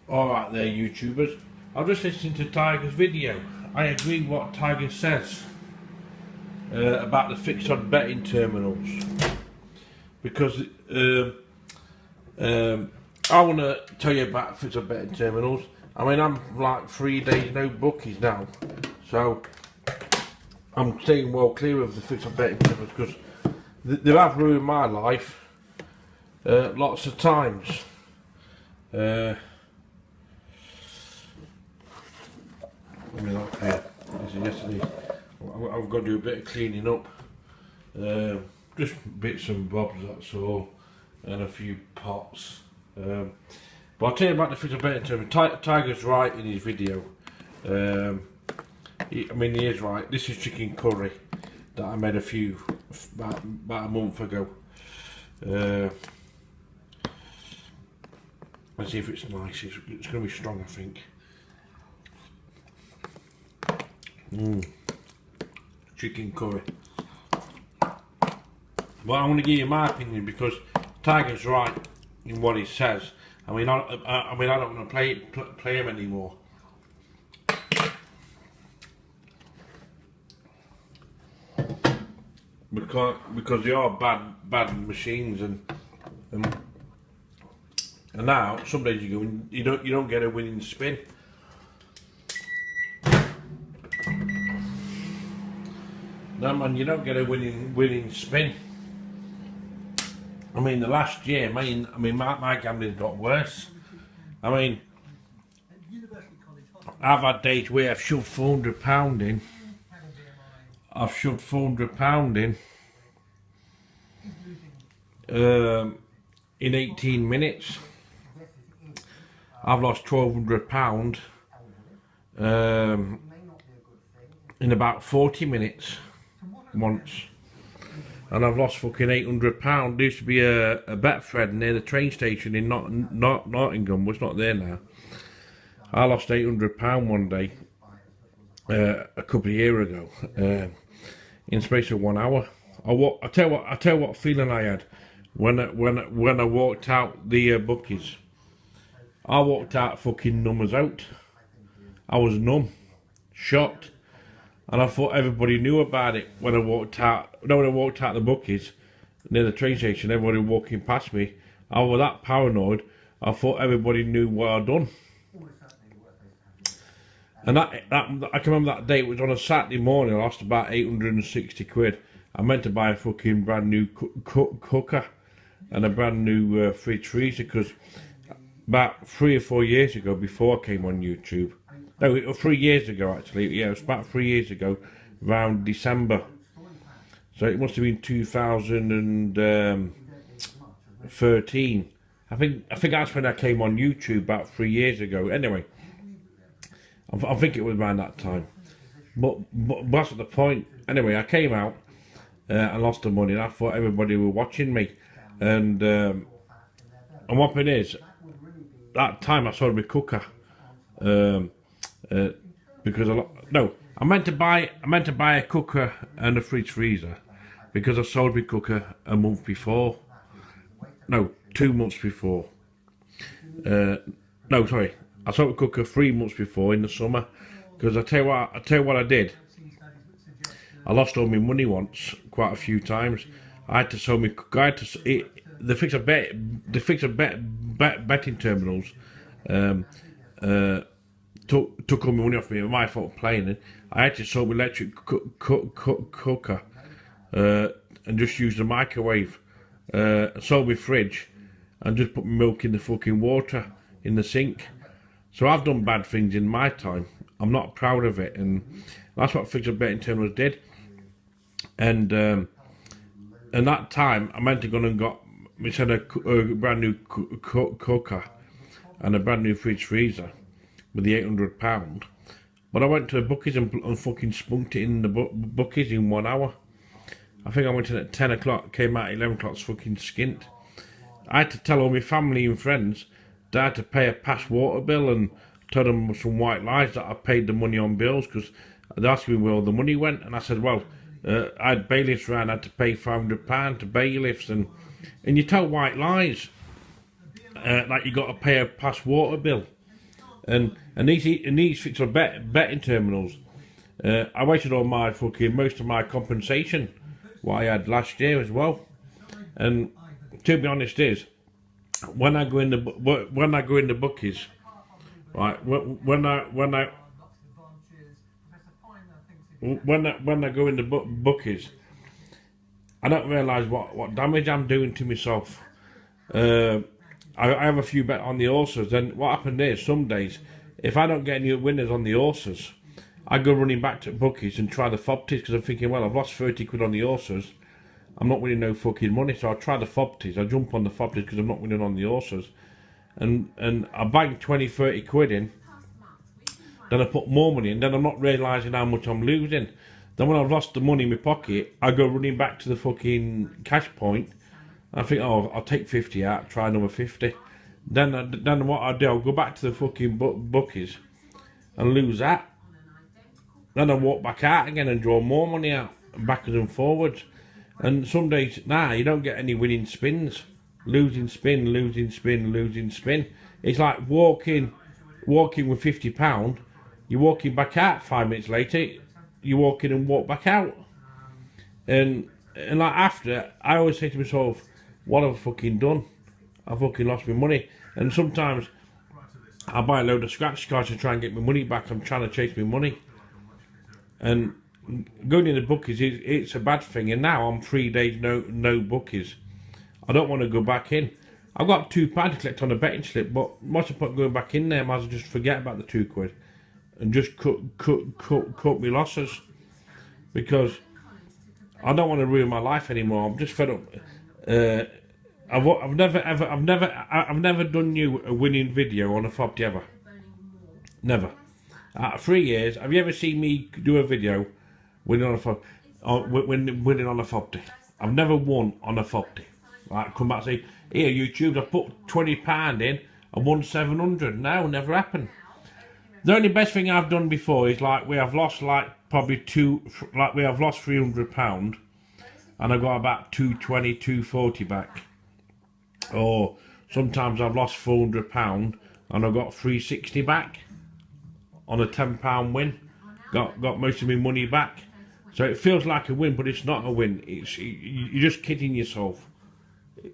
Alright there, YouTubers. I'm just listening to Tiger's video. I agree with what Tiger says about the fixed odd betting terminals. Because I want to tell you about fixed odd betting terminals. I mean, I'm like 3 days no bookies now. So I'm staying well clear of the fixed odd betting terminals because they have ruined my life lots of times. I mean, okay, this is yesterday. I've got to do a bit of cleaning up, just bits and bobs, that's all, and a few pots. But I'll tell you about the fixed odd betting terminal. Tiger's right in his video. I mean, he is right. This is chicken curry that I made about a month ago. Let's see if it's nice. It's going to be strong, I think. Chicken curry. Well, I want to give you my opinion because Tiger's right in what he says. I mean, I don't want to play him anymore. Because they are bad machines, and now some days you don't get a winning spin. No man, you don't get a winning spin. I mean, the last year, my gambling got worse. I mean, I've had days where I've shoved £400 in. I've shoved £400 in 18 minutes. I've lost £1,200 in about 40 minutes once, and I've lost fucking £800. There used to be a Betfred near the train station in Nottingham, but it's not there now. I lost £800 one day a couple of years ago in space of 1 hour. I tell you what feeling I had when I walked out the bookies. I walked out fucking numbers out. I was numb, shocked, and I thought everybody knew about it when I walked out. When I walked out the bookies near the train station, everybody walking past me. I was that paranoid. I thought everybody knew what I'd done. And I can remember that day. It was on a Saturday morning. I lost about 860 quid. I meant to buy a fucking brand new cooker and a brand new fridge freezer because about 3 or 4 years ago, before I came on YouTube. No, 3 years ago actually. Yeah, it was about 3 years ago, around December. So it must have been 2013. I think that's when I came on YouTube about 3 years ago. Anyway, I think it was around that time. But that's not the point. Anyway, I came out and lost the money, and I thought everybody were watching me. And what it is, that time I sold my cooker. Because I meant to buy a cooker and a fridge freezer because I sold my cooker a month before. No, 2 months before. No, sorry, I sold the cooker 3 months before in the summer. Because I tell you what I did. I lost all my money once, quite a few times. I had to sell my cooker. The fixed betting terminals. Took all my money off me. It was my fault playing it. I had to sell my electric cooker and just use the microwave. Sold my fridge and just put my milk in the fucking water in the sink. So I've done bad things in my time. I'm not proud of it, and that's what fixed betting terminals did. And that time I meant to go and got myself a brand new cooker and a brand new fridge freezer with the £800, but I went to the bookies and fucking spunked it in the bookies in 1 hour. I think I went in at 10 o'clock, came out at 11 o'clock, fucking skint. I had to tell all my family and friends that I had to pay a past water bill and tell them some white lies that I paid the money on bills because they asked me where all the money went, and I said, well, I had bailiffs around, I had to pay £500 to bailiffs, and you tell white lies, like you got to pay a past water bill. and these fixed are betting terminals. I wasted all my most of my compensation what I had last year as well. And to be honest, is when I go in the bookies, right? When I go in the bookies, I don't realise what damage I'm doing to myself. I have a few bet on the horses. Then what happened is some days, if I don't get any winners on the horses, I go running back to bookies and try the fobts because I'm thinking, well, I've lost 30 quid on the horses. I'm not winning no fucking money, so I try the fobts. I jump on the fobts because I'm not winning on the horses, and I bang 20-30 quid in. Then I put more money in. Then I'm not realising how much I'm losing. Then when I've lost the money in my pocket, I go running back to the fucking cash point. I think, oh, I'll take 50 out, try another 50. Then what I do, I'll go back to the fucking bookies and lose that. Then I walk back out again and draw more money out, backwards and forwards. And some days, you don't get any winning spins. Losing spin, losing spin, losing spin. It's like walking with £50. You're walking back out 5 minutes later. You walk in and walk back out. And like after, I always say to myself, what have I fucking done? I fucking lost my money. And sometimes I buy a load of scratch cards to try and get my money back. I'm trying to chase my money. And going in the bookies, it's a bad thing. And now I'm 3 days no bookies. I don't want to go back in. I've got £2 to collect on a betting slip, but what's the point going back in there? I might as well just forget about the £2 and just cut my losses, because I don't want to ruin my life anymore. I'm just fed up. I've never done you a winning video on a fobt ever. Never. 3 years, have you ever seen me do a video winning on a fobt? Winning on a fobty? I've never won on a fobty. Like, come back and say, here YouTube, I put £20 in and won 700. No, never happened. The only best thing I've done before is like we have lost like probably we have lost £300 and I got about 220, 240 back. Or sometimes I've lost £400 and I got 360 back on a £10 win. Got most of my money back. So it feels like a win, but it's not a win. You're just kidding yourself.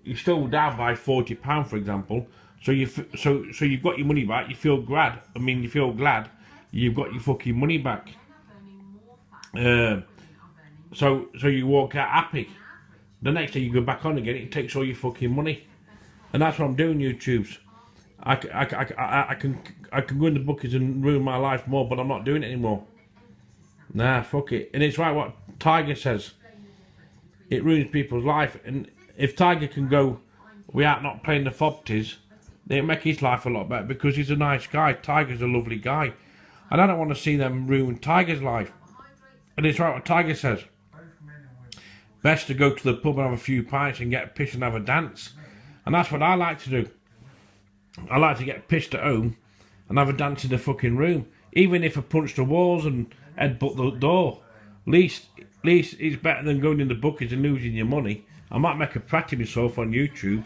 You're still down by £40, for example. So you've got your money back. You feel glad. You feel glad you've got your fucking money back. So you walk out happy. The next day you go back on again. It takes all your fucking money, and that's what I'm doing. YouTube's. I can go in the bookies and ruin my life more, but I'm not doing it anymore. Nah, fuck it. And it's right what Tiger says. It ruins people's life, and if Tiger can go without not playing the fobties, it'll make his life a lot better because he's a nice guy. Tiger's a lovely guy. And I don't want to see them ruin Tiger's life. And it's right what Tiger says. Best to go to the pub and have a few pints and get pissed and have a dance. And that's what I like to do. I like to get pissed at home and have a dance in the fucking room. Even if I punch the walls and headbutt the door. At least it's better than going in the bookies and losing your money. I might make a prat of myself on YouTube,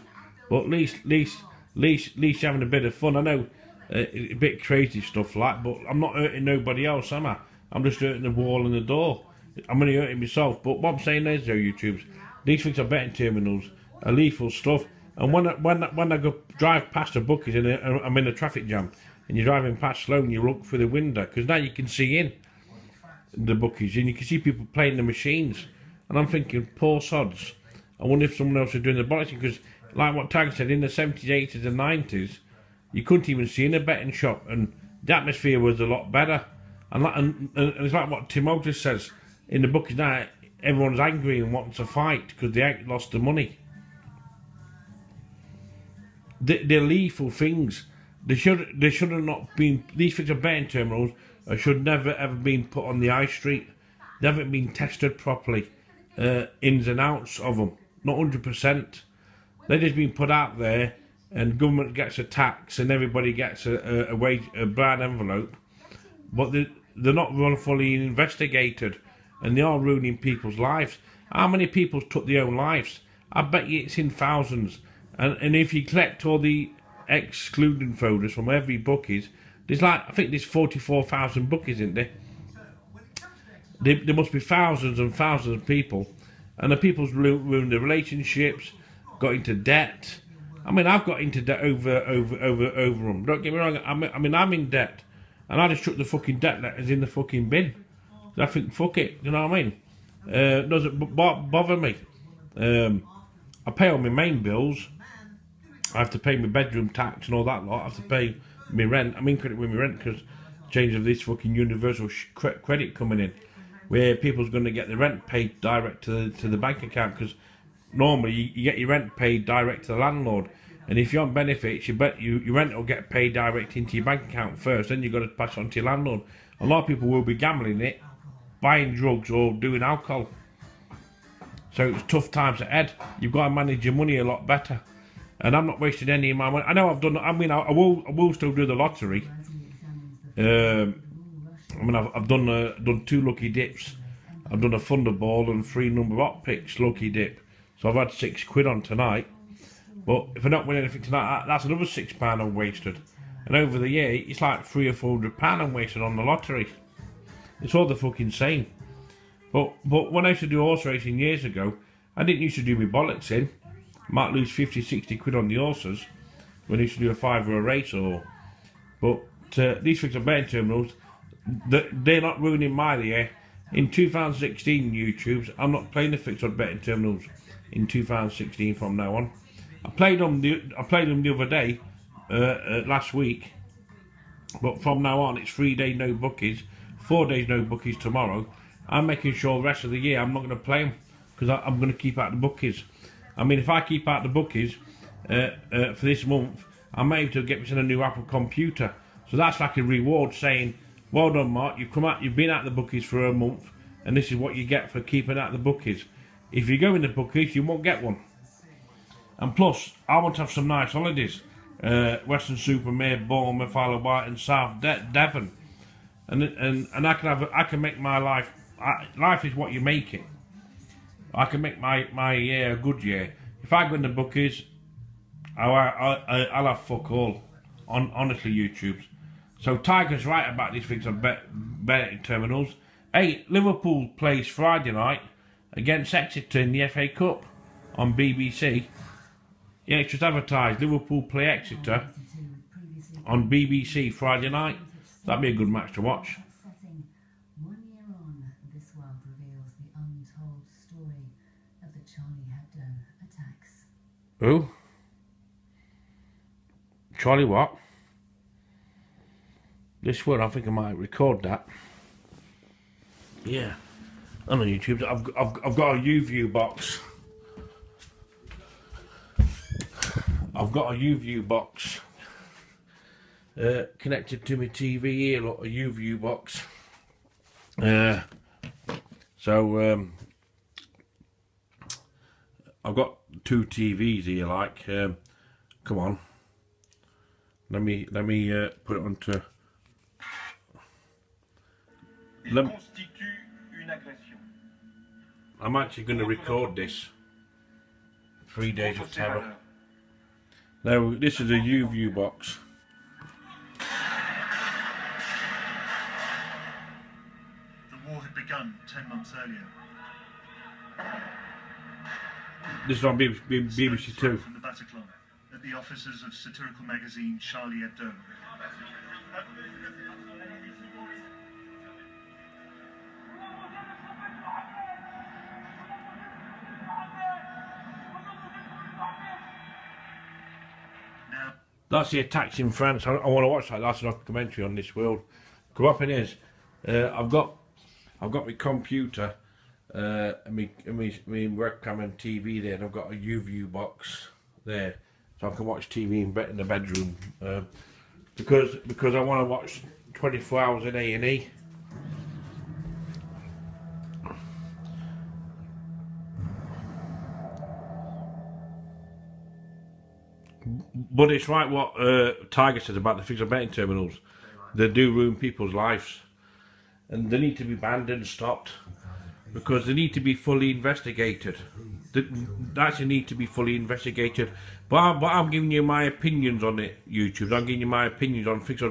but at least having a bit of fun. I know a bit crazy stuff like, but I'm not hurting nobody else, am I? I'm just hurting the wall and the door. I'm only hurting myself. But what I'm saying is, though, YouTubes, these things are betting terminals, are lethal stuff. And when I go drive past the bookies and I'm in a traffic jam, and you're driving past slow and you look through the window, because now you can see in the bookies and you can see people playing the machines, and I'm thinking, poor sods. I wonder if someone else is doing the boxing, because like what Tiger said, in the 70s, 80s and 90s, you couldn't even see in a betting shop, and the atmosphere was a lot better. And it's like what Tim Otis says, in the bookies now, everyone's angry and wants to fight because they ain't lost the money. They're lethal things. They should have not been. These things are betting terminals. Should never ever been put on the high street. They haven't been tested properly, ins and outs of them. Not 100%. They've just been put out there, and government gets a tax, and everybody gets a brown envelope. But they're not fully investigated, and they are ruining people's lives. How many people took their own lives? I bet you it's in thousands. And if you collect all the excluding folders from every bookies. There's like, I think there's 44,000 bookies, isn't there? There must be thousands and thousands of people, and the people's ruined their relationships, got into debt. I mean, I've got into debt over them. Don't get me wrong. I mean, I'm in debt, and I just took the fucking debt letters in the fucking bin. I think, fuck it. You know what I mean? Doesn't bother me. I pay all my main bills. I have to pay my bedroom tax and all that lot. I have to pay my rent. I'm in credit with my rent because change of this fucking universal credit coming in, where people's going to get the rent paid direct to the bank account, because normally you get your rent paid direct to the landlord, and if you're on benefits, your rent will get paid direct into your bank account first, then you've got to pass it on to your landlord. A lot of people will be gambling it, buying drugs or doing alcohol. So it's tough times ahead. You've got to manage your money a lot better. And I'm not wasting any of my money. I know I've done. I mean, I will still do the lottery. I mean, I've done 2 lucky dips. I've done a Thunderball and 3 number hot picks lucky dip. So I've had £6 on tonight. But if I don't win anything tonight, that's another £6 I've wasted. And over the year, it's like £300 or £400 I'm wasted on the lottery. It's all the fucking same. But when I used to do horse racing years ago, I didn't used to do my bollocks in. I might lose 50, 60 quid on the horses when I used to do a 5 or a race. But these things are betting terminals. They're not ruining my year. In 2016 YouTubes, I'm not playing the fixed odd betting terminals in 2016 from now on. I played them the other day, last week, but from now on it's 3 days no bookies, 4 days no bookies tomorrow. I'm making sure the rest of the year I'm not going to play them, because I'm going to keep out the bookies. I mean, if I keep out the bookies for this month, I'm able to get me a new Apple computer. So that's like a reward saying, well done Mark, you've been out the bookies for a month, and this is what you get for keeping out the bookies. If you go in the bookies, you won't get one. And plus, I want to have some nice holidays. Western Supermare, Bournemouth, Isle of Wight and South Devon. And I can make my life, life is what you make it. I can make my year a good year. If I go in the bookies, I'll have fuck all. Honestly, YouTubes. So Tiger's right about these things on betting terminals. Hey, Liverpool plays Friday night against Exeter in the FA Cup on BBC. Yeah, it's just advertised. Liverpool play Exeter on BBC Friday night. That'd be a good match to watch. 1 year on, this world reveals the untold story of the Charlie Hebdo attacks. Who? Charlie what? This one, I think I might record that. Yeah, on YouTube. I've got a U-View box. I've got a U-View box connected to my TV here. Look, a U-View box. So I've got 2 TVs here. Like, come on. Let me put it onto. I'm actually going to record this. 3 Days of Terror. Now, this is a U-View box. The war had begun 10 months earlier. This is on BBC Two. From the Bataclan at the offices of satirical magazine Charlie Hebdo. That's the attacks in France. I want to watch that. That's a documentary on this world. Come up in is. I've got my computer, and my webcam and TV there, and I've got a U-View box there, so I can watch TV in the bedroom. Because I want to watch 24 hours in A&E. But it's right what Tiger says about the fixed odd betting terminals. They do ruin people's lives, and they need to be banned and stopped. because they need to be fully investigated. They actually need to be fully investigated. But I'm giving you my opinions on it, YouTube. I'm giving you my opinions on things.